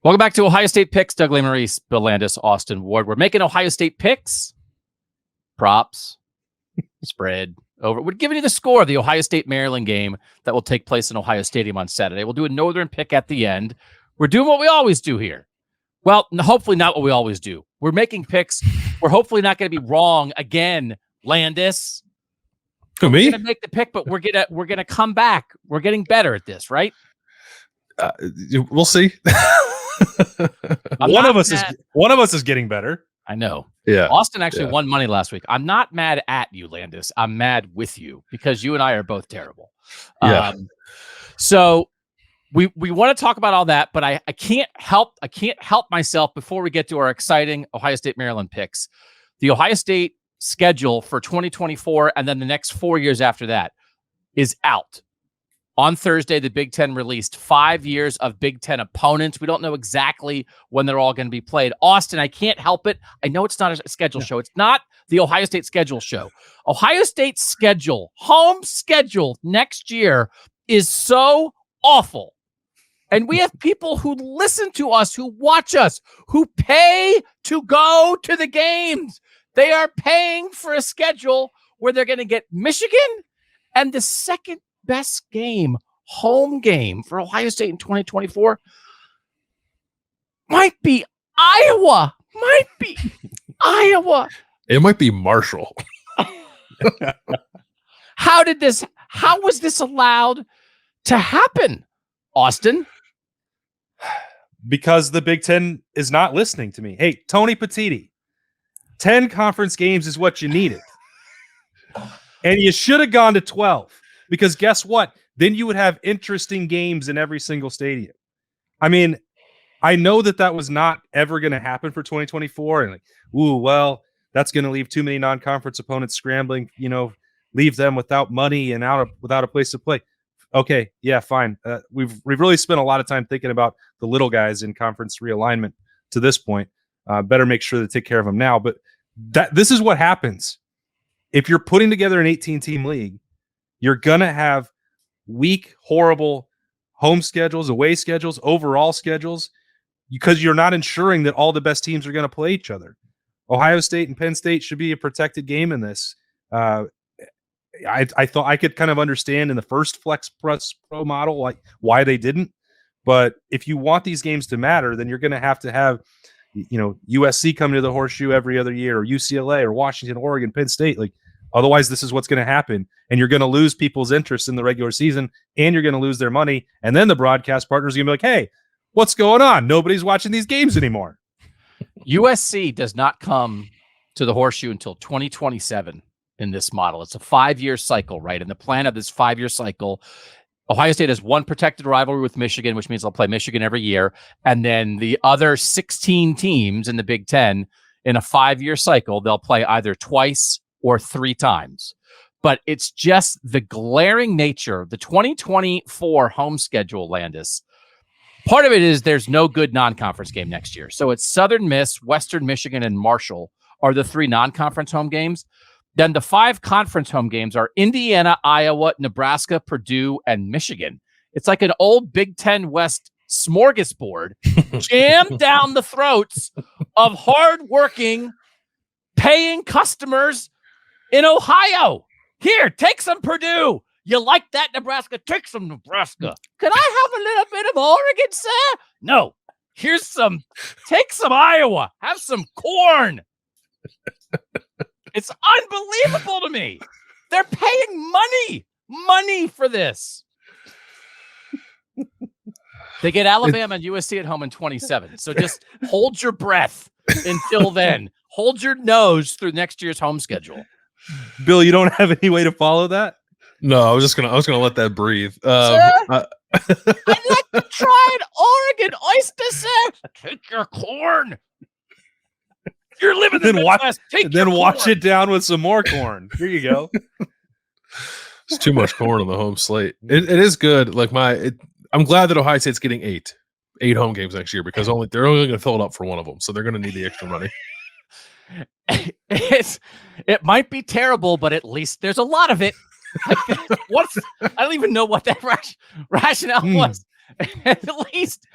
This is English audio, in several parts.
Welcome back to Ohio State Picks. Doug Lesmerises, Bill Landis, Austin Ward. We're making Ohio State picks, props, spread, over. We're giving you the score of the Ohio State-Maryland game that will take place in Ohio Stadium on Saturday. We'll do a northern pick at the end. We're doing what we always do here. Well, hopefully not what we always do. We're making picks. We're hopefully not going to be wrong again, Landis. Who, me? We're going to make the pick, but we're gonna come back. We're getting better at this, right? We'll see. One of us is getting better. I know. Yeah. Austin actually won money last week. I'm not mad at you, Landis. I'm mad with you because you and I are both terrible. Yeah. So we want to talk about all that, but I can't help myself before we get to our exciting Ohio State Maryland picks. The Ohio State schedule for 2024 and then the next 4 years after that is out. On Thursday, the Big Ten released 5 years of Big Ten opponents. We don't know exactly when they're all going to be played. Austin, I can't help it. I know it's not a schedule show. It's not the Ohio State schedule show. Ohio State's schedule, home schedule next year is so awful. And we have people who listen to us, who watch us, who pay to go to the games. They are paying for a schedule where they're going to get Michigan and the second best game, home game for Ohio State in 2024 might be Iowa. It might be Marshall. How was this allowed to happen, Austin? Because the Big Ten is not listening to me. Hey, Tony Petitti, 10 conference games is what you needed. And you should have gone to 12. Because guess what? Then you would have interesting games in every single stadium. I mean, I know that was not ever going to happen for 2024. And that's going to leave too many non-conference opponents scrambling, leave them without money and without a place to play. Okay, yeah, fine. We've really spent a lot of time thinking about the little guys in conference realignment to this point. Better make sure to take care of them now. But this is what happens. If you're putting together an 18-team league, you're going to have weak, horrible home schedules, away schedules, overall schedules, because you're not ensuring that all the best teams are going to play each other. Ohio State and Penn State should be a protected game in this. I thought I could kind of understand in the first Flex Plus Pro model like why they didn't. But if you want these games to matter, then you're going to have USC coming to the Horseshoe every other year, or UCLA or Washington, Oregon, Penn State. Otherwise, this is what's going to happen. And you're going to lose people's interest in the regular season, and you're going to lose their money. And then the broadcast partners are going to be like, hey, what's going on? Nobody's watching these games anymore. USC does not come to the Horseshoe until 2027 in this model. It's a 5-year cycle, right? And the plan of this 5-year cycle, Ohio State has one protected rivalry with Michigan, which means they'll play Michigan every year. And then the other 16 teams in the Big Ten in a 5-year cycle, they'll play either twice or 3 times. But it's just the glaring nature of the 2024 home schedule, Landis. Part of it is there's no good non-conference game next year. So it's Southern Miss, Western Michigan, and Marshall are the 3 non-conference home games. Then the 5 conference home games are Indiana, Iowa, Nebraska, Purdue, and Michigan. It's like an old Big Ten West smorgasbord jammed down the throats of hardworking, paying customers in Ohio. Here, take some Purdue. You like that, Nebraska? Take some Nebraska. Can I have a little bit of Oregon, sir? No. Take some Iowa. Have some corn. It's unbelievable to me. They're paying money for this. They get Alabama and USC at home in 27. So just hold your breath until then. Hold your nose through next year's home schedule. Bill, you don't have any way to follow that? No, I was gonna let that breathe. I'd like to try an Oregon oyster, sir. Take your corn. You're living in the Midwest. Watch it down with some more corn. Here you go. It's too much corn on the home slate. It is good. I'm glad that Ohio State's getting eight home games next year because they're only going to fill it up for one of them, so they're going to need the extra money. It might be terrible, but at least there's a lot of it. I don't even know what that rationale was. At least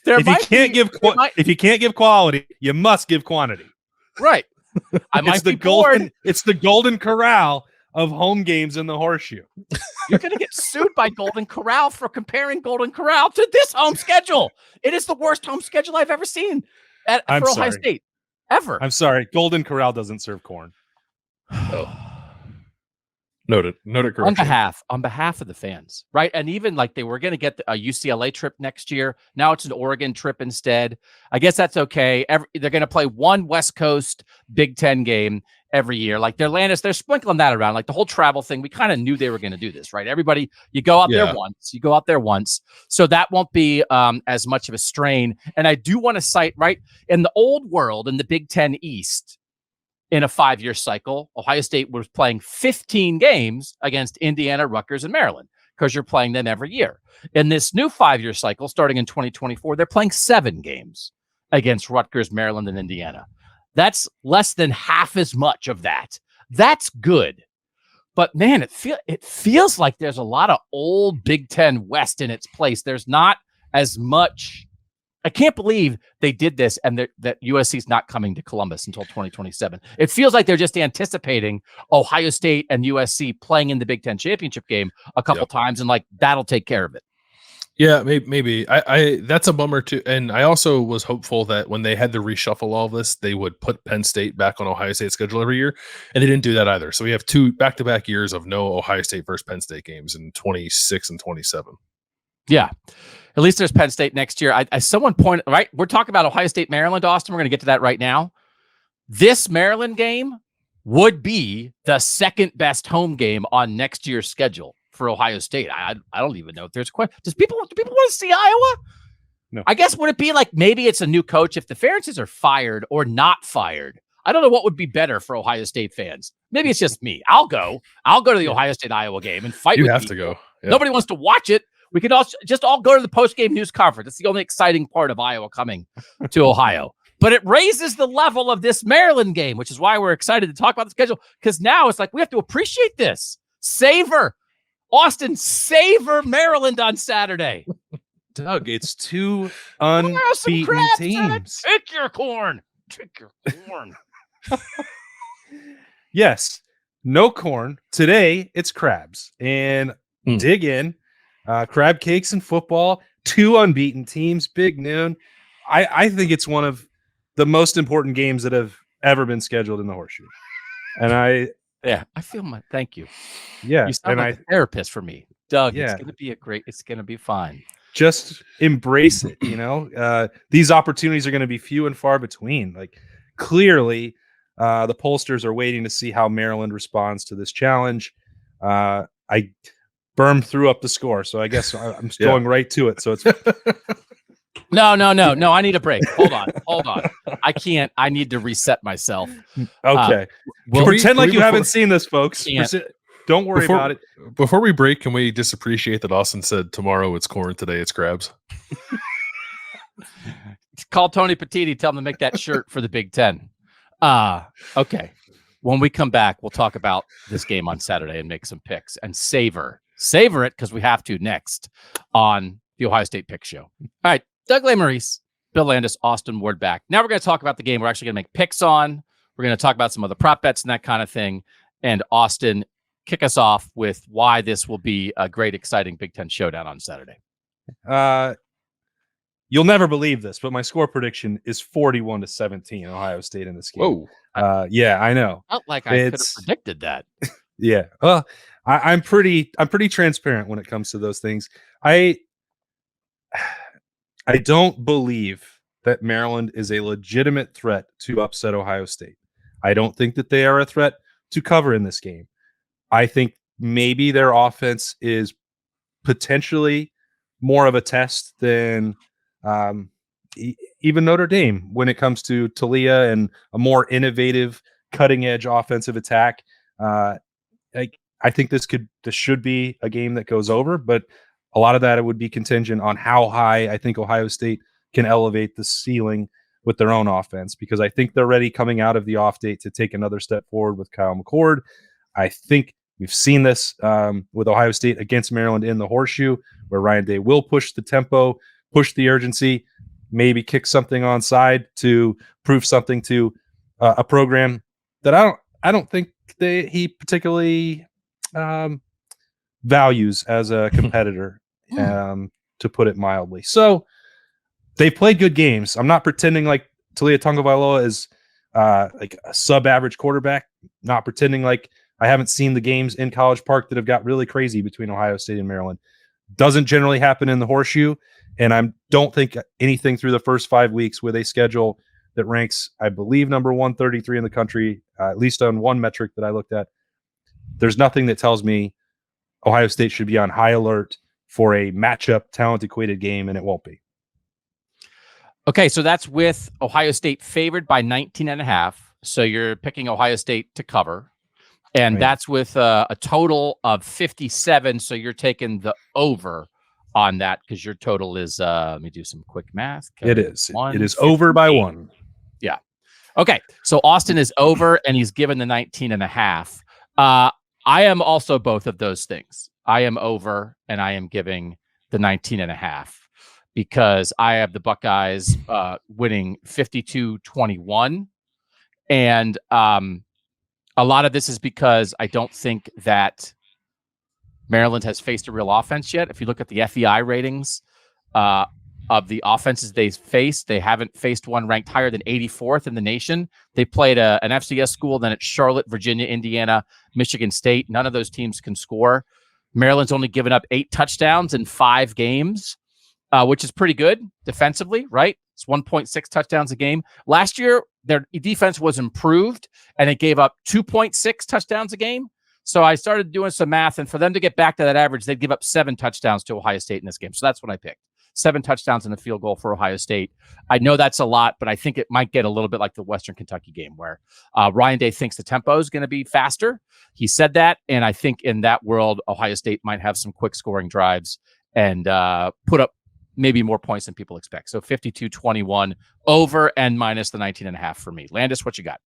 If you can't give quality, you must give quantity. Right. It's the golden corral of home games in the Horseshoe. You're going to get sued by Golden Corral for comparing Golden Corral to this home schedule. It is the worst home schedule I've ever seen for Ohio State. Ever. I'm sorry. Golden Corral doesn't serve corn. Oh. Noted correction. On behalf of the fans, right? And even like they were going to get a UCLA trip next year. Now it's an Oregon trip instead. I guess that's okay. They're going to play one West Coast Big Ten game every year. Like they're sprinkling that around. Like the whole travel thing, we kind of knew they were going to do this, right? Everybody, you go out there once. So that won't be as much of a strain. And I do want to cite, right, in the old world, in the Big Ten East, in a 5-year cycle, Ohio State was playing 15 games against Indiana, Rutgers, and Maryland because you're playing them every year. In this new 5-year cycle, starting in 2024, they're playing 7 games against Rutgers, Maryland, and Indiana. That's less than half as much of that. That's good. But man, it feels like there's a lot of old Big Ten West in its place. There's not as much. I can't believe they did this and that USC is not coming to Columbus until 2027. It feels like they're just anticipating Ohio State and USC playing in the Big Ten championship game a couple times, and like that'll take care of it. Yeah, maybe. I that's a bummer too. And I also was hopeful that when they had to reshuffle all of this, they would put Penn State back on Ohio State's schedule every year, and they didn't do that either. So we have 2 back-to-back years of no Ohio State versus Penn State games in 26 and 27. Yeah. At least there's Penn State next year. Someone pointed, right? We're talking about Ohio State, Maryland, Austin. We're going to get to that right now. This Maryland game would be the second best home game on next year's schedule for Ohio State. I don't even know if there's a question. Do people want to see Iowa? No. I guess would it be like maybe it's a new coach if the Ferentzes are fired or not fired? I don't know what would be better for Ohio State fans. Maybe it's just me. I'll go to the Ohio State Iowa game and fight. You have to go. Yeah. Nobody wants to watch it. We could all go to the post-game news conference. That's the only exciting part of Iowa coming to Ohio. But it raises the level of this Maryland game, which is why we're excited to talk about the schedule, because now it's like we have to appreciate this. Savor Maryland on Saturday. Doug, it's 2 unbeaten teams. Take your corn. Yes, no corn. Today, it's crabs. And dig in. Crab cakes and football, 2 unbeaten teams, big noon. I think it's one of the most important games that have ever been scheduled in the Horseshoe. And I feel thank you. Yeah. You sound like a therapist for me, Doug. Yeah. It's going to be fine. Just embrace it. These opportunities are going to be few and far between. Like clearly the pollsters are waiting to see how Maryland responds to this challenge. Berm threw up the score, so I guess I'm going right to it. So it's no. I need a break. Hold on. I can't. I need to reset myself. Okay. Pretend like you haven't seen this, folks. Don't worry about it. Before we break, can we just appreciate that Austin said tomorrow it's corn, today it's crabs? Call Tony Petitti. Tell him to make that shirt for the Big Ten. Okay. When we come back, we'll talk about this game on Saturday and make some picks and savor it because we have to next on the Ohio State Pick Show. All right, Doug Lesmerises, Bill Landis, Austin Ward back. Now we're going to talk about the game we're actually going to make picks on. We're going to talk about some other prop bets and that kind of thing. And Austin, kick us off with why this will be a great, exciting Big Ten showdown on Saturday. You'll never believe this, but my score prediction is 41-17 Ohio State in this game. Whoa. Yeah, I know. Felt like I could have predicted that. Yeah. Well, I'm pretty transparent when it comes to those things. I don't believe that Maryland is a legitimate threat to upset Ohio State. I don't think that they are a threat to cover in this game. I think maybe their offense is potentially more of a test than even Notre Dame when it comes to Talia and a more innovative, cutting-edge offensive attack. I think this should be a game that goes over, but a lot of that it would be contingent on how high I think Ohio State can elevate the ceiling with their own offense, because I think they're ready coming out of the off date to take another step forward with Kyle McCord. I think we've seen this with Ohio State against Maryland in the Horseshoe, where Ryan Day will push the tempo, push the urgency. maybe kick something on side to prove something to a program that I don't think he particularly values as a competitor, to put it mildly. So they played good games. I'm not pretending like Talia Tagovailoa is like a sub-average quarterback. Not pretending like I haven't seen the games in College Park that have got really crazy between Ohio State and Maryland. Doesn't generally happen in the Horseshoe, and I don't think anything through the first 5 weeks with a schedule that ranks, I believe, number 133 in the country, at least on one metric that I looked at. There's nothing that tells me Ohio State should be on high alert for a matchup talent equated game, and it won't be. Okay, so that's with Ohio State favored by 19.5. So you're picking Ohio State to cover. And Right. that's with a total of 57. So you're taking the over on that because your total is, let me do some quick math. It is. It is over by 1. Yeah. Okay. So Austin is over and he's given the 19.5. I am also both of those things. I am over and I am giving the 19.5 because I have the Buckeyes winning 52-21. And a lot of this is because I don't think that Maryland has faced a real offense yet. If you look at the FEI ratings of the offenses they've faced, they haven't faced one ranked higher than 84th in the nation. They played an FCS school, then it's Charlotte, Virginia, Indiana, Michigan State. None of those teams can score. Maryland's only given up 8 touchdowns in 5 games, which is pretty good defensively, right? It's 1.6 touchdowns a game. Last year, their defense was improved, and it gave up 2.6 touchdowns a game. So I started doing some math, and for them to get back to that average, they'd give up 7 touchdowns to Ohio State in this game. So that's what I picked. 7 touchdowns and a field goal for Ohio State. I know that's a lot, but I think it might get a little bit like the Western Kentucky game where Ryan Day thinks the tempo is going to be faster. He said that, and I think in that world, Ohio State might have some quick scoring drives and put up maybe more points than people expect. So 52-21 over and minus the 19.5 for me. Landis, what you got?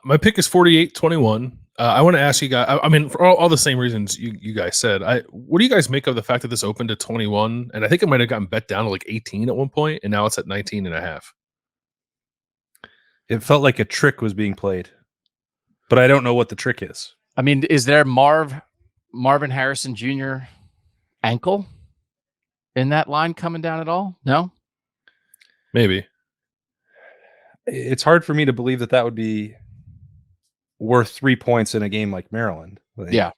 My pick is 48-21. I want to ask you guys, I mean, for all the same reasons you guys said, what do you guys make of the fact that this opened at 21? And I think it might have gotten bet down to like 18 at one point, and now it's at 19.5. It felt like a trick was being played, but I don't know what the trick is. I mean, is there Marvin Harrison Jr. ankle in that line coming down at all? No? Maybe. It's hard for me to believe that would be worth 3 points in a game like Maryland. Yeah.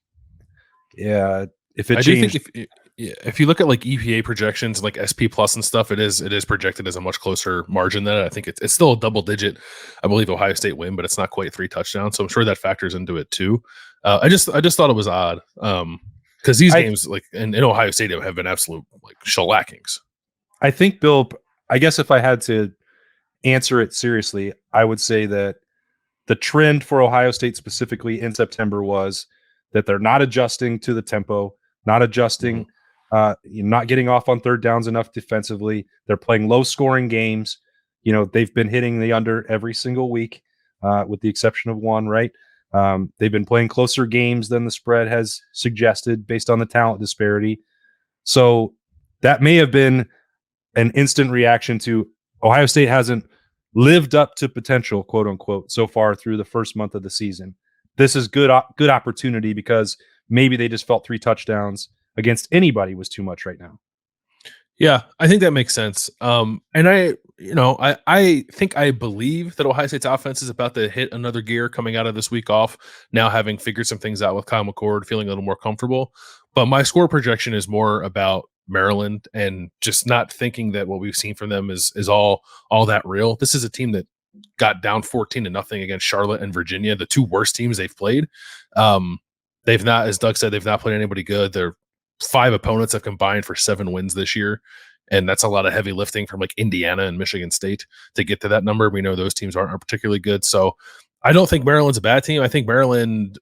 If it I changed, do think if you look at like EPA projections, like SP Plus and stuff, it is projected as a much closer margin than it. I think it's still a double digit, I believe, Ohio State win, but it's not quite 3 touchdowns. So I'm sure that factors into it too. I just thought it was odd because these games like in Ohio State have been absolute like shellackings. I think, Bill, I guess if I had to answer it seriously, I would say that the trend for Ohio State specifically in September was that they're not adjusting to the tempo, not adjusting, not getting off on third downs enough defensively. They're playing low scoring games. They've been hitting the under every single week, with the exception of one, right? They've been playing closer games than the spread has suggested based on the talent disparity. So that may have been an instant reaction to Ohio State hasn't lived up to potential, quote unquote, so far through the first month of the season. This is good opportunity because maybe they just felt 3 touchdowns against anybody was too much right now. Yeah, I think that makes sense. And I think I believe that Ohio State's offense is about to hit another gear coming out of this week off, now having figured some things out with Kyle McCord, feeling a little more comfortable. But my score projection is more about Maryland and just not thinking that what we've seen from them is all that real. This is a team that got down 14-0 against Charlotte and Virginia, the 2 worst teams they've played. They've not, as Doug said, they've not played anybody good. Their 5 opponents have combined for 7 wins this year. And that's a lot of heavy lifting from like Indiana and Michigan State to get to that number. We know those teams aren't particularly good. So I don't think Maryland's a bad team. I think Maryland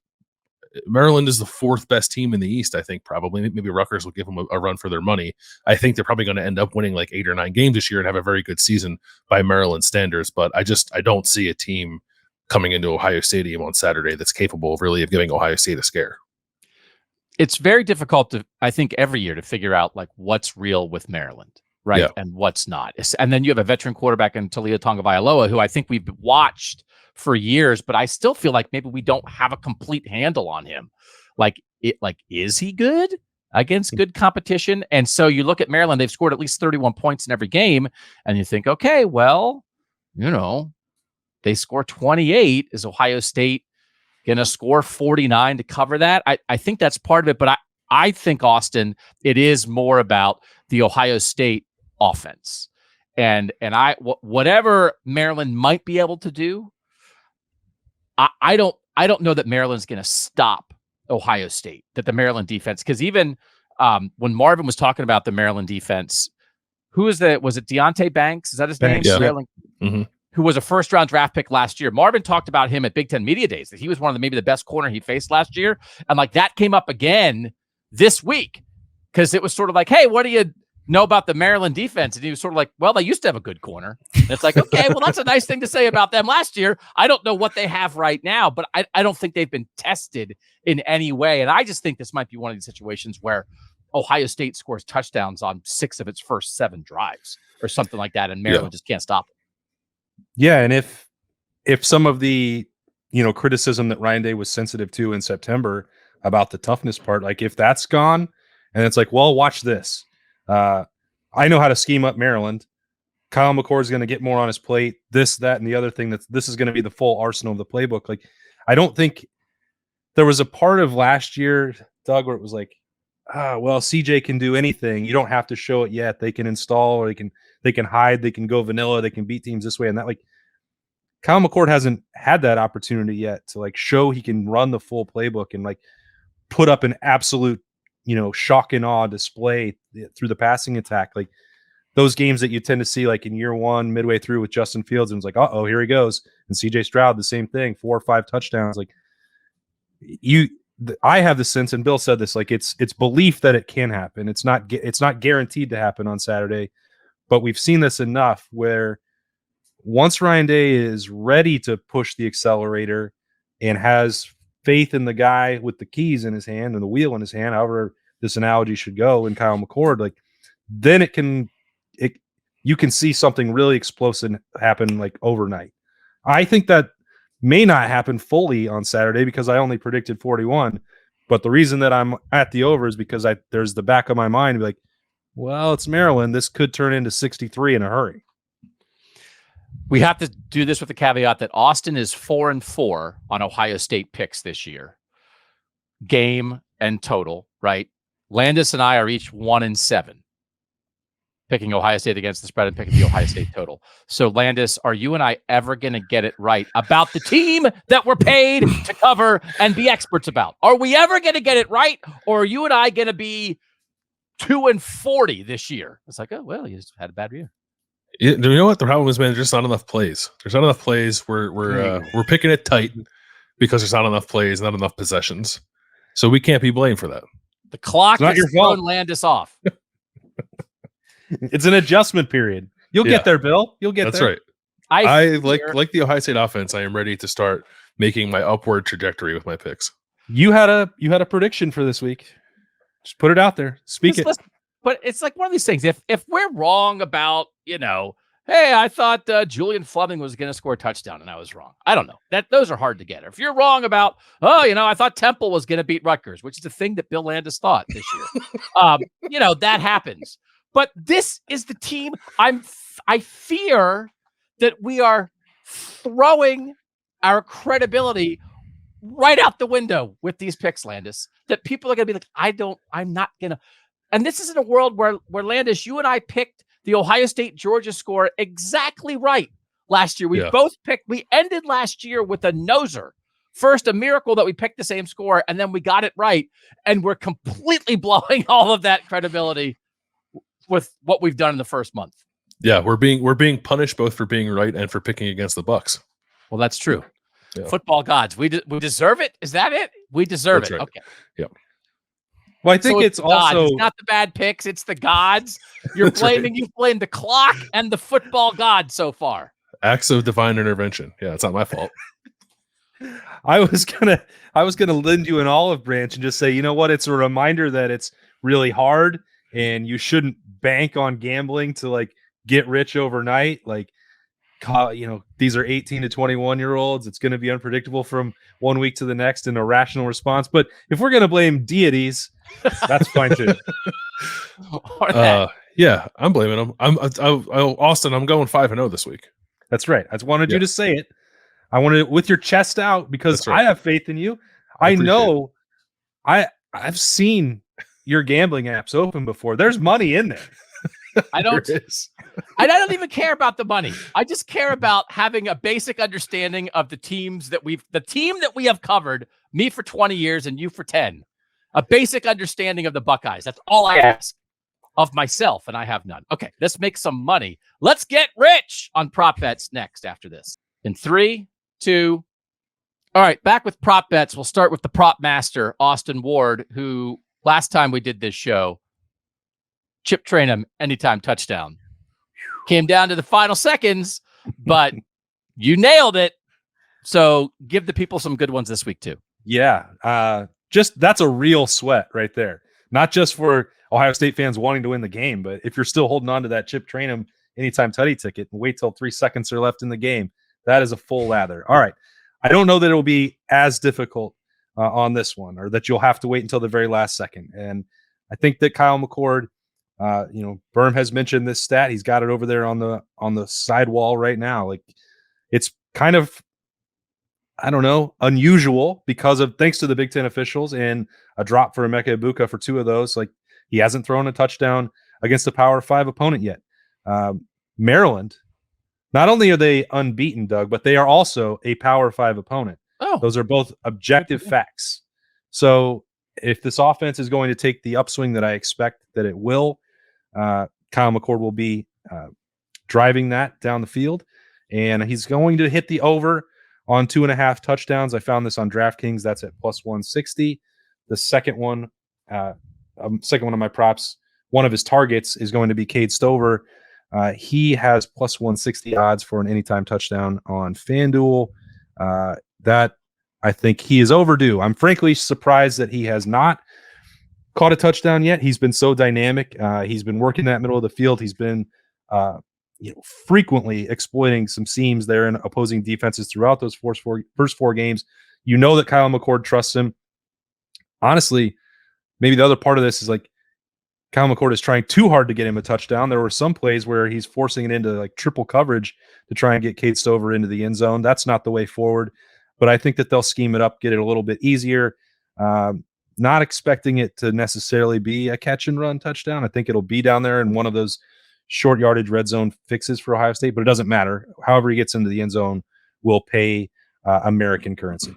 is the 4th best team in the East. I think probably maybe Rutgers will give them a run for their money. I think they're probably going to end up winning like 8 or 9 games this year and have a very good season by Maryland standards. But I don't see a team coming into Ohio Stadium on Saturday that's capable of giving Ohio State a scare. It's very difficult to, I think, every year to figure out like what's real with Maryland. right? Yeah. And what's not. And then you have a veteran quarterback in Talia Tagovailoa, who I think we've watched for years, but I still feel like maybe we don't have a complete handle on him. Is he good against good competition? And so you look at Maryland, they've scored at least 31 points in every game, and you think, okay, well, they score 28. Is Ohio State going to score 49 to cover that? I think that's part of it, but I think, Austin, it is more about the Ohio State offense. And whatever Maryland might be able to do, I don't know that Maryland's going to stop Ohio State, that the Maryland defense, because even when Marvin was talking about the Maryland defense, was it Deontay Banks? Is that his Banks, name? yeah. Maryland, who was a first-round draft pick last year. Marvin talked about him at Big Ten Media Days, that he was one of maybe the best corner he faced last year. And that came up again this week, because it was sort of like, hey, what do you know about the Maryland defense? And he was sort of like, well, they used to have a good corner. And it's like, okay, well, that's a nice thing to say about them last year. I don't know what they have right now, but I don't think they've been tested in any way. And I just think this might be one of these situations where Ohio State scores touchdowns on 6 of its first 7 drives or something like that, and Maryland just can't stop it. Yeah, and if some of the criticism that Ryan Day was sensitive to in September about the toughness part, like if that's gone, and it's like, well, watch this. I know how to scheme up Maryland. Kyle McCord is going to get more on his plate. This, that, and the other thing. This is going to be the full arsenal of the playbook. Like, I don't think there was a part of last year, Doug, where it was like, well, CJ can do anything. You don't have to show it yet. They can install, or they can hide, they can go vanilla, they can beat teams this way and that. Like, Kyle McCord hasn't had that opportunity yet to show he can run the full playbook and put up an absolute, shock and awe display through the passing attack. Like those games that you tend to see in year one, midway through with Justin Fields, and it's like, uh-oh, here he goes. And CJ Stroud, the same thing, 4 or 5 touchdowns. I have the sense, and Bill said this, it's belief that it can happen. It's not guaranteed to happen on Saturday, but we've seen this enough where once Ryan Day is ready to push the accelerator and has faith in the guy with the keys in his hand and the wheel in his hand, however this analogy should go, in Kyle McCord, then you can see something really explosive happen overnight. I think that may not happen fully on Saturday because I only predicted 41. But the reason that I'm at the over is because there's the back of my mind well, it's Maryland. This could turn into 63 in a hurry. We have to do this with the caveat that Austin is 4-4 on Ohio State picks this year, game and total, right? Landis and I are each 1-7, picking Ohio State against the spread and picking the Ohio State total. So, Landis, are you and I ever going to get it right about the team that we're paid to cover and be experts about? Are we ever going to get it right, or are you and I going to be 2-40 this year? It's like, oh, well, you just had a bad year. You know what the problem is, man? There's just not enough plays. There's not enough plays. We're picking it tight because there's not enough plays, not enough possessions. So we can't be blamed for that. The clock has thrown Landis off. It's an adjustment period. You'll get there, Bill. You'll get there. That's right. I like the Ohio State offense. I am ready to start making my upward trajectory with my picks. You had a prediction for this week. Just put it out there. Speak it. But it's one of these things. If we're wrong about, hey, I thought Julian Fleming was going to score a touchdown and I was wrong. I don't know. Those are hard to get. If you're wrong about, I thought Temple was going to beat Rutgers, which is the thing that Bill Landis thought this year. That happens. But this is the team. I fear that we are throwing our credibility right out the window with these picks, Landis. That people are going to be like, I'm not going to. And this is in a world where Landis, you and I picked the Ohio State-Georgia score exactly right last year. We ended last year with a noser. First, a miracle that we picked the same score, and then we got it right. And we're completely blowing all of that credibility with what we've done in the first month. Yeah, we're being punished both for being right and for picking against the Bucks. Well, that's true. Yeah. Football gods. We deserve it? Is that it? We deserve it. Right. Okay. Yeah. Well, I think it's also it's not the bad picks, it's the gods. You're blaming you've blamed the clock and the football god so far. Acts of divine intervention. Yeah, it's not my fault. I was gonna lend you an olive branch and just say, you know what? It's a reminder that it's really hard and you shouldn't bank on gambling to like get rich overnight. Like, these are 18 to 21-year-olds. It's going to be unpredictable from one week to the next and a rational response. But if we're going to blame deities, that's fine too. Yeah, I'm blaming them. Austin, I'm going 5-0 this week. That's right. I wanted you to say it. I wanted it with your chest out because I have faith in you. I know I've seen your gambling apps open before. There's money in there. I don't even care about the money. I just care about having a basic understanding of the team that we have covered, me for 20 years and you for 10. A basic understanding of the Buckeyes. That's all I ask of myself, and I have none. Okay, let's make some money. Let's get rich on prop bets next after this. In 3, 2. All right, back with prop bets. We'll start with the prop master, Austin Ward, who last time we did this show, Chip Trainum, anytime touchdown. Came down to the final seconds, but you nailed it. So give the people some good ones this week too. Yeah, that's a real sweat right there. Not just for Ohio State fans wanting to win the game, but if you're still holding on to that Chip Trainum anytime tutty ticket and wait till 3 seconds are left in the game, that is a full lather. All right. I don't know that it'll be as difficult on this one, or that you'll have to wait until the very last second. And I think that Kyle McCord, Berm has mentioned this stat. He's got it over there on the side wall right now. Like, it's kind of, I don't know, unusual thanks to the Big Ten officials and a drop for Emeka Ibuka for 2 of those. Like, he hasn't thrown a touchdown against a Power 5 opponent yet. Maryland, not only are they unbeaten, Doug, but they are also a Power 5 opponent. Oh, those are both objective facts. So if this offense is going to take the upswing that I expect that it will, Kyle McCord will be driving that down the field, and he's going to hit the over on 2.5 touchdowns. I found this on DraftKings. That's at plus 160. The second one of my props, one of his targets is going to be Cade Stover. He has plus 160 odds for an anytime touchdown on FanDuel. That I think he is overdue. I'm frankly surprised that he has not caught a touchdown yet. He's been so dynamic. He's been working that middle of the field. He's been frequently exploiting some seams there in opposing defenses throughout those first 4 games. You know that Kyle McCord trusts him. Honestly, maybe the other part of this is like Kyle McCord is trying too hard to get him a touchdown. There were some plays where he's forcing it into like triple coverage to try and get Cade Stover into the end zone. That's not the way forward. But I think that they'll scheme it up, get it a little bit easier. Not expecting it to necessarily be a catch and run touchdown. I think it'll be down there in one of those short yardage red zone fixes for Ohio State, but it doesn't matter. However he gets into the end zone will pay American currency.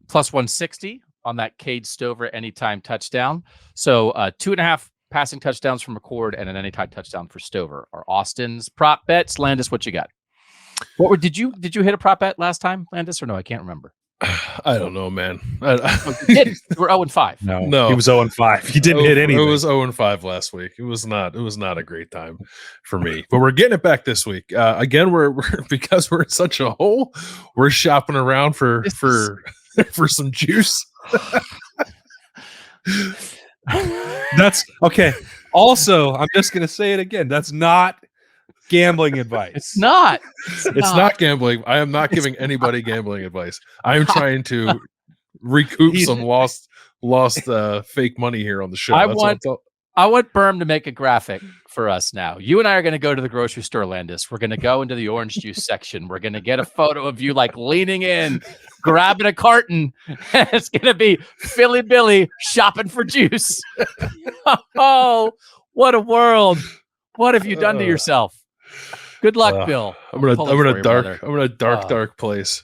Plus 160 on that Cade Stover anytime touchdown. So 2.5 passing touchdowns from McCord and an anytime touchdown for Stover are Austin's prop bets. Landis, what you got? Did you hit a prop bet last time, Landis, or no? I can't remember. I don't know, man. You didn't. You were 0-5. No, he was 0-5. He didn't hit anything. It was 0-5 last week. It was not a great time for me. But we're getting it back this week. Again, we're because we're in such a hole. We're shopping around for some juice. That's okay. Also, I'm just going to say it again. That's not gambling advice. It's not gambling. I am not giving anybody gambling advice. I am trying to recoup some lost fake money here on the show. I want Berm to make a graphic for us now. You and I are going to go to the grocery store, Landis. We're going to go into the orange juice section. We're going to get a photo of you like leaning in, grabbing a carton, and it's going to be Philly Billy shopping for juice. Oh, what a world. What have you done to yourself? Good luck, Bill. I'm in a dark place.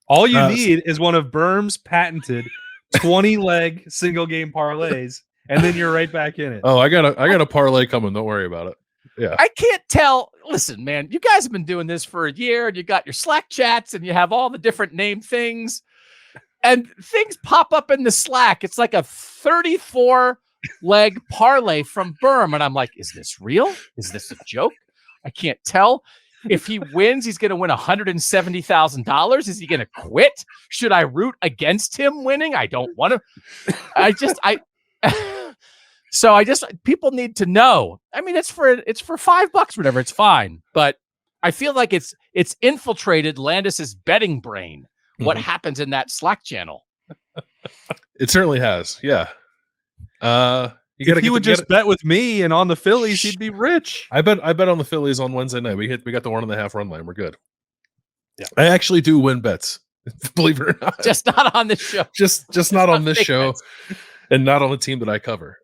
All you need is one of Berm's patented 20-leg single game parlays, and then you're right back in it. Oh, I got a parlay coming. Don't worry about it. Yeah. I can't tell. Listen, man, you guys have been doing this for a year, and you got your Slack chats, and you have all the different name things, and things pop up in the Slack. It's like a 34-leg parlay from Berm, and I'm like, is this real? Is this a joke? I can't tell. If he wins, he's going to win $170,000. Is he going to quit? Should I root against him winning? I don't want to. So people need to know. I mean, it's for $5, whatever. It's fine, but I feel like it's infiltrated Landis's betting brain. What happens in that Slack channel? It certainly has. Yeah. If he would just bet with me and on the Phillies, he'd be rich. I bet on the Phillies on Wednesday night. We got the 1.5 run line. We're good. Yeah, I actually do win bets. Believe it or not, just not on this show. Just not on this show, and not on the team that I cover.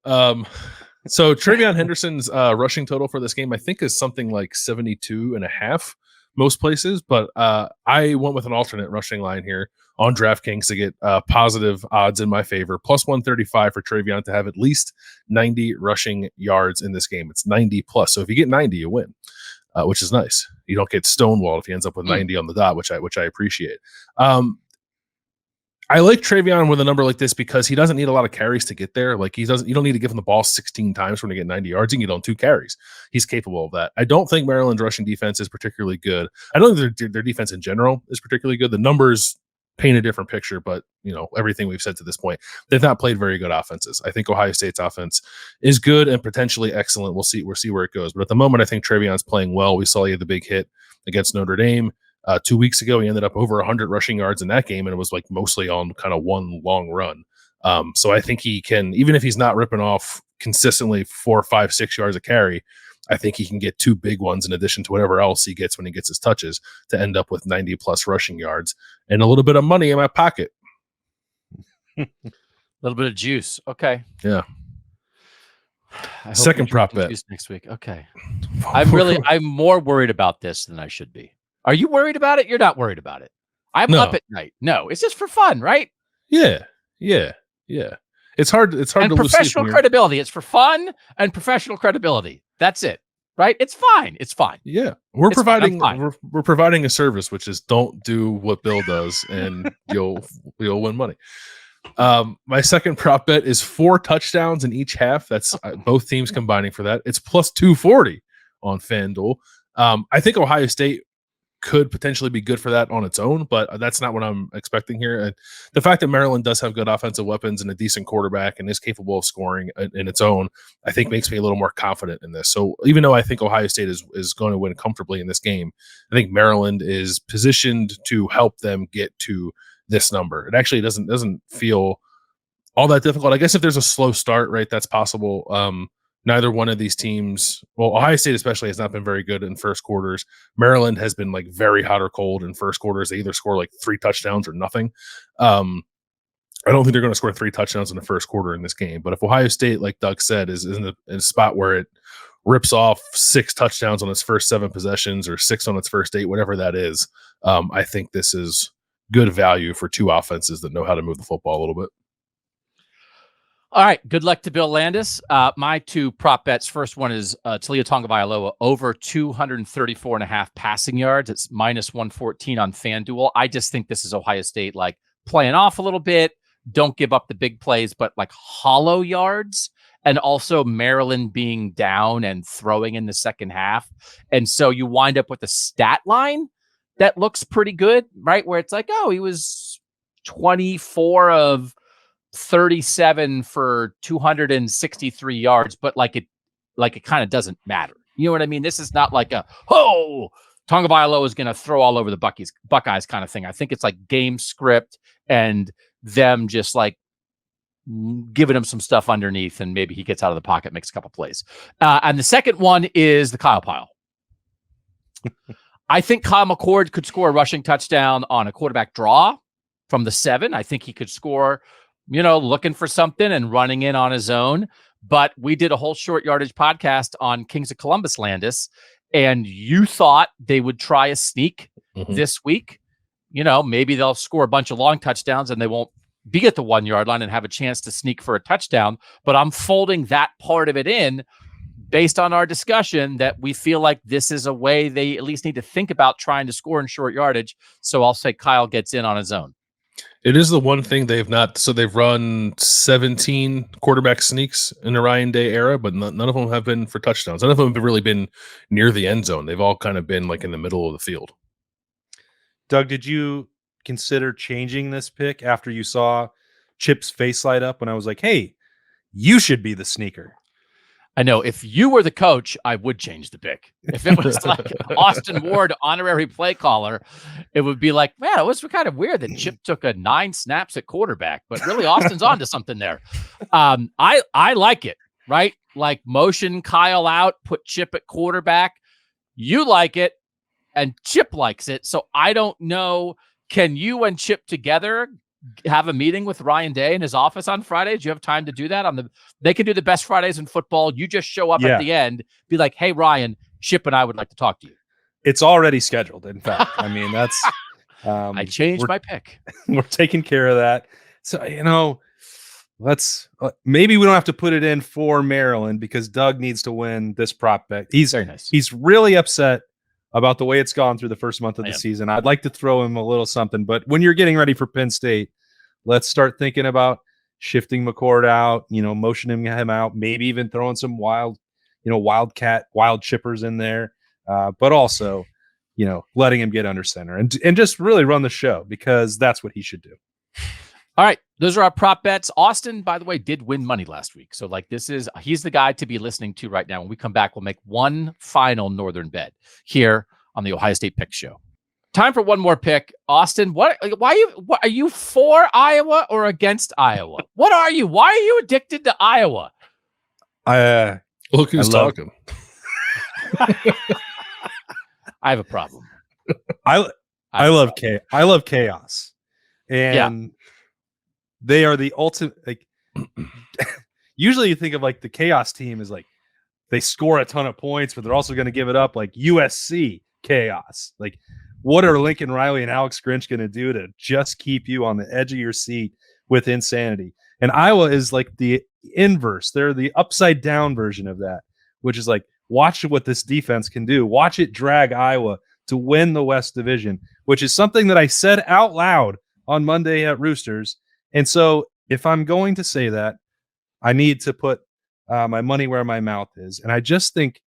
So Travion Henderson's rushing total for this game, I think, is something like 72.5 most places, but I went with an alternate rushing line here on DraftKings to get positive odds in my favor. Plus 135 for Travion to have at least 90 rushing yards in this game. It's 90 plus. So if you get 90, you win, which is nice. You don't get stonewalled if he ends up with 90 on the dot, which I appreciate. I like Travion with a number like this because he doesn't need a lot of carries to get there. Like you don't need to give him the ball 16 times when you get 90 yards. You can get on 2 carries. He's capable of that. I don't think Maryland's rushing defense is particularly good. I don't think their defense in general is particularly good. The numbers paint a different picture, but everything we've said to this point, they've not played very good offenses. I think Ohio State's offense is good and potentially excellent. We'll see where it goes. But at the moment, I think Travion's playing well. We saw he had the big hit against Notre Dame. 2 weeks ago, he ended up over 100 rushing yards in that game, and it was like mostly on kind of one long run. So I think he can, even if he's not ripping off consistently 4, 5, 6 yards a carry, I think he can get 2 big ones in addition to whatever else he gets when he gets his touches to end up with 90 plus rushing yards and a little bit of money in my pocket. A little bit of juice. Okay. Yeah. Second prop bet next week. Okay. I'm more worried about this than I should be. Are you worried about it? You're not worried about it. I'm up at night. No, it's just for fun, right? Yeah. It's hard to lose professional credibility. It's for fun and professional credibility. That's it, right? It's fine. It's fine. Yeah, we're providing a service, which is don't do what Bill does, and you'll win money. My second prop bet is 4 touchdowns in each half. That's both teams combining for that. It's plus 240 on FanDuel. I think Ohio State could potentially be good for that on its own, but that's not what I'm expecting here. And the fact that Maryland does have good offensive weapons and a decent quarterback and is capable of scoring in its own, I think makes me a little more confident in this. So even though I think Ohio State is going to win comfortably in this game, I think Maryland is positioned to help them get to this number. It actually doesn't feel all that difficult. I guess if there's a slow start, right, that's possible. Neither one of these teams, well, Ohio State especially has not been very good in first quarters. Maryland has been like very hot or cold in first quarters. They either score like 3 touchdowns or nothing. I don't think they're going to score 3 touchdowns in the first quarter in this game. But if Ohio State, like Doug said, is in a spot where it rips off 6 touchdowns on its first 7 possessions or 6 on its first 8, whatever that is, I think this is good value for 2 offenses that know how to move the football a little bit. All right. Good luck to Bill Landis. My 2 prop bets. First one is Talia Tagovailoa over 234.5 passing yards. It's minus 114 on FanDuel. I just think this is Ohio State like playing off a little bit. Don't give up the big plays, but like hollow yards. And also Maryland being down and throwing in the second half. And so you wind up with a stat line that looks pretty good, right? Where it's like, oh, he was 24 of 37 for 263 yards, but like it kind of doesn't matter. You know what I mean? This is not like Tagovailoa is going to throw all over the Buckeyes kind of thing. I think it's like game script and them just like giving him some stuff underneath, and maybe he gets out of the pocket, makes a couple plays. And the second one is the Kyle Pile. I think Kyle McCord could score a rushing touchdown on a quarterback draw from the 7. I think he could score, looking for something and running in on his own. But we did a whole short yardage podcast on Kings of Columbus, Landis, and you thought they would try a sneak this week. Maybe they'll score a bunch of long touchdowns and they won't be at the 1 yard line and have a chance to sneak for a touchdown. But I'm folding that part of it in based on our discussion that we feel like this is a way they at least need to think about trying to score in short yardage. So I'll say Kyle gets in on his own. It is the one thing they've not. So they've run 17 quarterback sneaks in the Ryan Day era, but none of them have been for touchdowns. None of them have really been near the end zone. They've all kind of been like in the middle of the field. Doug, did you consider changing this pick after you saw Chip's face light up when I was like, hey, you should be the sneaker? I know if you were the coach, I would change the pick. If it was like Austin Ward, honorary play caller, it would be like, man, it was kind of weird that Chip took 9 snaps at quarterback, but really Austin's onto something there. I like it, right? Like motion Kyle out, put Chip at quarterback. You like it, and Chip likes it. So I don't know. Can you and Chip together have a meeting with Ryan Day in his office on Friday? Do you have time to do that? They can do the best Fridays in football. You just show up at the end, be like, hey, Ryan, Chip and I would like to talk to you. It's already scheduled. In fact, I mean, that's, I changed my pick. We're taking care of that. So, maybe we don't have to put it in for Maryland because Doug needs to win this prop bet. He's very nice. He's really upset about the way it's gone through the first month of the season. I'd like to throw him a little something, but when you're getting ready for Penn State, let's start thinking about shifting McCord out, motioning him out, maybe even throwing some wild chippers in there, but also, letting him get under center and just really run the show because that's what he should do. All right. Those are our prop bets. Austin, by the way, did win money last week. So he's the guy to be listening to right now. When we come back, we'll make one final Northern bet here on the Ohio State Pick Show. Time for one more pick. Austin, why are you for Iowa or against Iowa? What are you? Why are you addicted to Iowa? Look who's talking. I have a problem. I love chaos. And they are the ultimate, like, usually you think of like the chaos team is like they score a ton of points, but they're also going to give it up, like USC chaos. Like, what are Lincoln Riley and Alex Grinch going to do to just keep you on the edge of your seat with insanity? And Iowa is like the inverse. They're the upside down version of that, which is like, watch what this defense can do. Watch it drag Iowa to win the West Division, which is something that I said out loud on Monday at Roosters. And so if I'm going to say that, I need to put my money where my mouth is. And I just think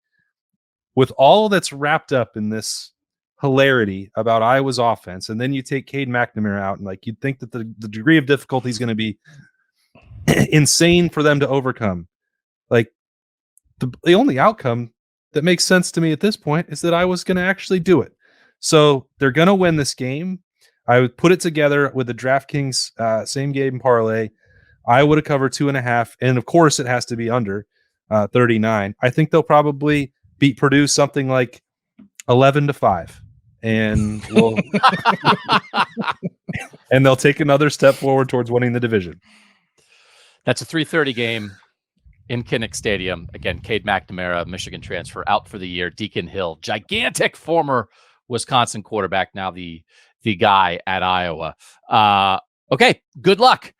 with all that's wrapped up in this hilarity about Iowa's offense, and then you take Cade McNamara out, and like you'd think that the degree of difficulty is going to be insane for them to overcome. Like the only outcome that makes sense to me at this point is that Iowa's going to actually do it. So they're going to win this game. I would put it together with the DraftKings same game parlay. I would have covered 2.5, and of course it has to be under 39. I think they'll probably beat Purdue something like 11-5, and and they'll take another step forward towards winning the division. That's a 3:30 game in Kinnick Stadium. Again, Cade McNamara, Michigan transfer, out for the year. Deacon Hill, gigantic former Wisconsin quarterback, now the guy at Iowa. Okay, good luck.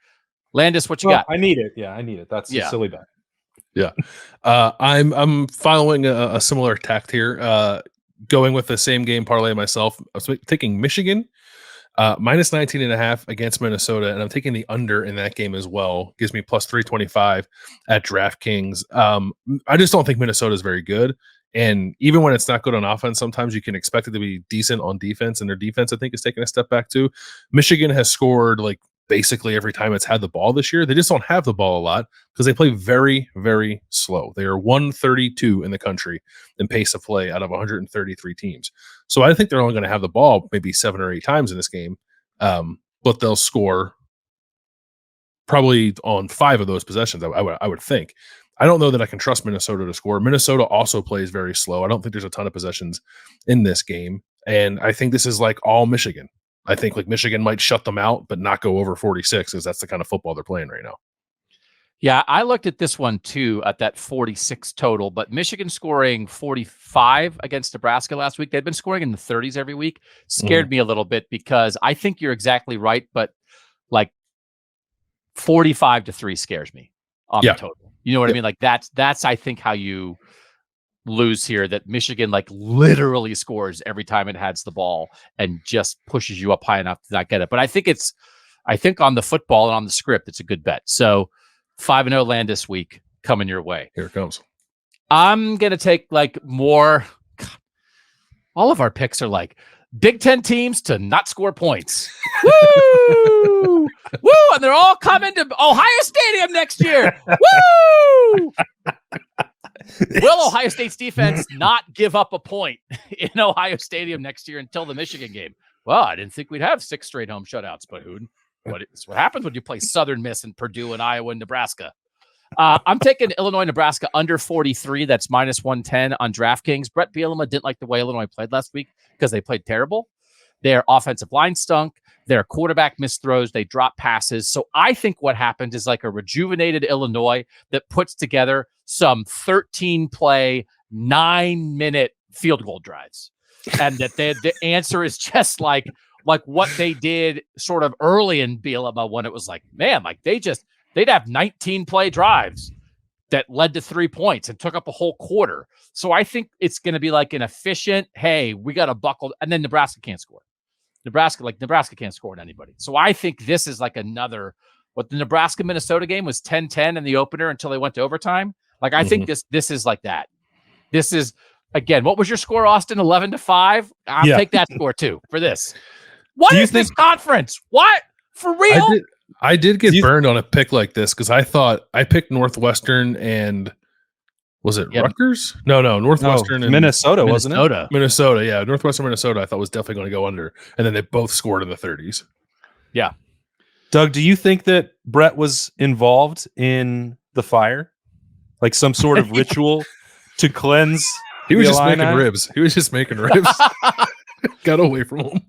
Landis, what you got? I need it. Yeah, I need it. That's a silly bet. Yeah. I'm following a similar tact here. Going with the same game parlay myself. I was taking Michigan minus 19.5 against Minnesota, and I'm taking the under in that game as well. Gives me plus 325 at DraftKings. I just don't think Minnesota is very good. And even when it's not good on offense, sometimes you can expect it to be decent on defense, and their defense, I think, is taking a step back too. Michigan has scored like basically every time it's had the ball this year. They just don't have the ball a lot because they play very, very slow. They are 132 in the country in pace of play out of 133 teams. So I think they're only going to have the ball maybe 7 or 8 times in this game, but they'll score probably on 5 of those possessions, I would think. I don't know that I can trust Minnesota to score. Minnesota also plays very slow. I don't think there's a ton of possessions in this game. And I think this is like all Michigan. I think like Michigan might shut them out, but not go over 46 because that's the kind of football they're playing right now. Yeah, I looked at this one too at that 46 total, but Michigan scoring 45 against Nebraska last week. They've been scoring in the 30s every week. Scared me a little bit because I think you're exactly right, but like 45-3 scares me on the total. You know what I mean? Like that's I think how you lose here, that Michigan like literally scores every time it has the ball and just pushes you up high enough to not get it. But I think on the football and on the script, it's a good bet. So 5-0 Landis week coming your way. Here it comes. I'm going to take like more. God, all of our picks are like Big Ten teams to not score points. Woo! Woo! And they're all coming to Ohio Stadium next year. Woo! Will Ohio State's defense not give up a point in Ohio Stadium next year until the Michigan game? Well, I didn't think we'd have 6 straight home shutouts, but what happens when you play Southern Miss and Purdue and Iowa and Nebraska? I'm taking Illinois, Nebraska under 43. That's minus 110 on DraftKings. Brett Bielema didn't like the way Illinois played last week because they played terrible. Their offensive line stunk. Their quarterback missed throws. They dropped passes. So I think what happened is like a rejuvenated Illinois that puts together some 13-play, 9-minute field goal drives. And that the answer is just like what they did sort of early in Bielema when it was like, man, like they'd have 19-play drives that led to 3 points and took up a whole quarter. So I think it's going to be like an efficient, hey, we got to buckle. And then Nebraska can't score. Nebraska can't score on anybody. So I think this is like another, what the Nebraska-Minnesota game was 10-10 in the opener until they went to overtime. Like, I think this is like that. This is, again, what was your score, Austin? 11-5? I'll take that score too for this. What is this conference? What? For real? I did get burned on a pick like this because I thought I picked Northwestern and was it Rutgers? No, Northwestern and Minnesota, wasn't it? Minnesota, yeah. Northwestern Minnesota I thought was definitely going to go under. And then they both scored in the 30s. Yeah. Doug, do you think that Brett was involved in the fire? Like some sort of ritual to cleanse? He was just making ribs. Got away from him.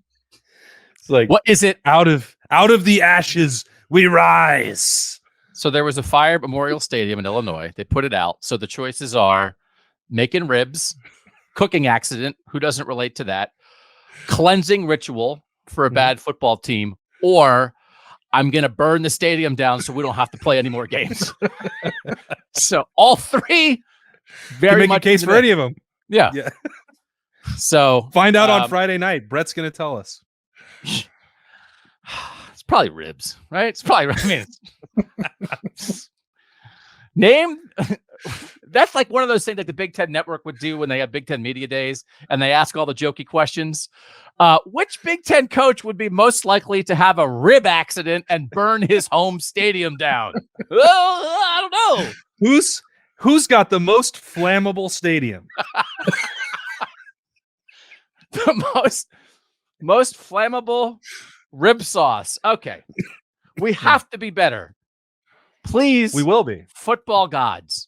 It's like, what is it? Out of the ashes we rise. So there was a fire at Memorial Stadium in Illinois. They put it out. So the choices are making ribs, cooking accident, who doesn't relate to that, cleansing ritual for a bad football team, or I'm going to burn the stadium down so we don't have to play any more games. So all three very make much a case for any of them. Yeah. So find out on Friday night. Brett's going to tell us. It's probably ribs, right? It's probably, I mean, name. That's like one of those things like the Big Ten Network would do when they have Big Ten Media Days and they ask all the jokey questions. Which Big Ten coach would be most likely to have a rib accident and burn his home stadium down? I don't know. Who's got the most flammable stadium? The most flammable rib sauce. Okay. We have to be better. Please. We will be. Football gods.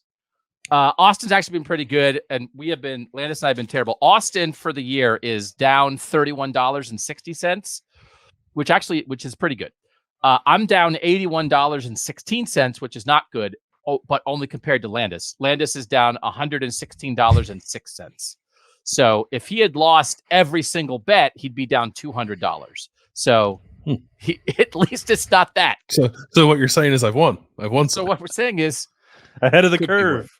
Austin's actually been pretty good, and Landis and I have been terrible. Austin for the year is down $31.60, which is pretty good. I'm down $81.16, which is not good, but only compared to Landis. Landis is down $116.06. So if he had lost every single bet, he'd be down $200. So at least it's not that. So what you're saying is I've won. So what we're saying is ahead of the curve.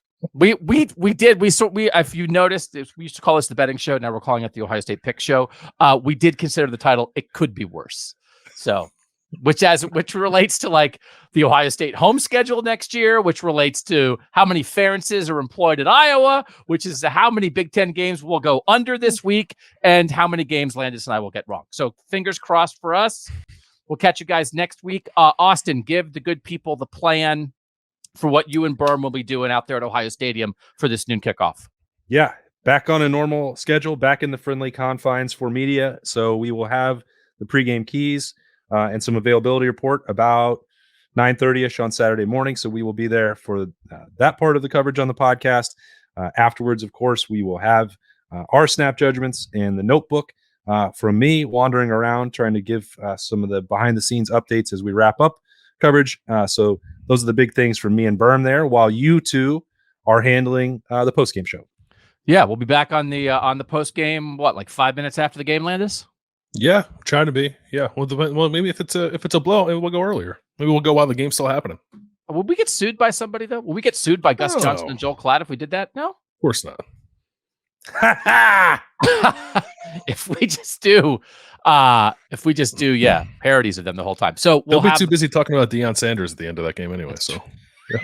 If you noticed, we used to call this the betting show. Now we're calling it the Ohio State Pick Show. We did consider the title. It could be worse. So, which relates to like the Ohio State home schedule next year, which relates to how many Ferences are employed at Iowa, which is how many Big Ten games will go under this week and how many games Landis and I will get wrong. So fingers crossed for us. We'll catch you guys next week. Austin, give the good people the plan for what you and Berm will be doing out there at Ohio Stadium for this noon kickoff. Yeah, back on a normal schedule, back in the friendly confines for media. So we will have the pregame keys and some availability report about 9:30ish on Saturday morning. So we will be there for that part of the coverage on the podcast. Afterwards, of course, we will have our snap judgments and the notebook from me wandering around trying to give some of the behind-the-scenes updates as we wrap up coverage. So those are the big things from me and Berm there, while you two are handling the post-game show. Yeah, we'll be back on the post-game, like 5 minutes after the game, Landis? Yeah, trying to be. Yeah. Well, maybe if it's a blow, maybe we'll go earlier. Maybe we'll go while the game's still happening. Will we get sued by somebody though? Will we get sued by Gus Johnson and Joel Klatt if we did that? No? Of course not. If we just do parodies of them the whole time. So they'll be too busy talking about Deion Sanders at the end of that game anyway. So yeah.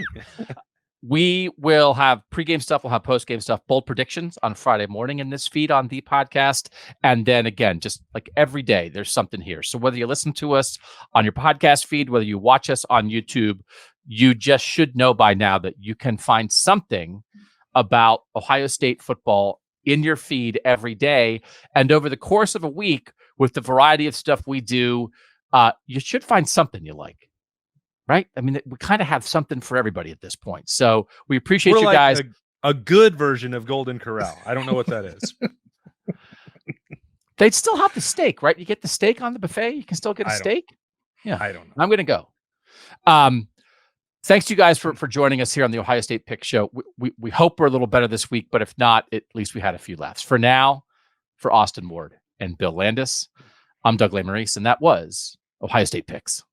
We will have pregame stuff. We'll have postgame stuff, bold predictions on Friday morning in this feed on the podcast. And then again, just like every day, there's something here. So whether you listen to us on your podcast feed, whether you watch us on YouTube, you just should know by now that you can find something about Ohio State football in your feed every day. And over the course of a week, with the variety of stuff we do, you should find something you like, right? I mean, we kind of have something for everybody at this point. So we appreciate We're you like guys. a good version of Golden Corral. I don't know what that is. They'd still have the steak, right? You get the steak on the buffet. You can still get a I don't- steak. Yeah, I don't know. I'm going to go. Thanks to you guys for joining us here on the Ohio State Pick Show. We hope we're a little better this week, but if not, at least we had a few laughs. For now, for Austin Ward and Bill Landis, I'm Doug Lesmerises, and that was Ohio State Picks.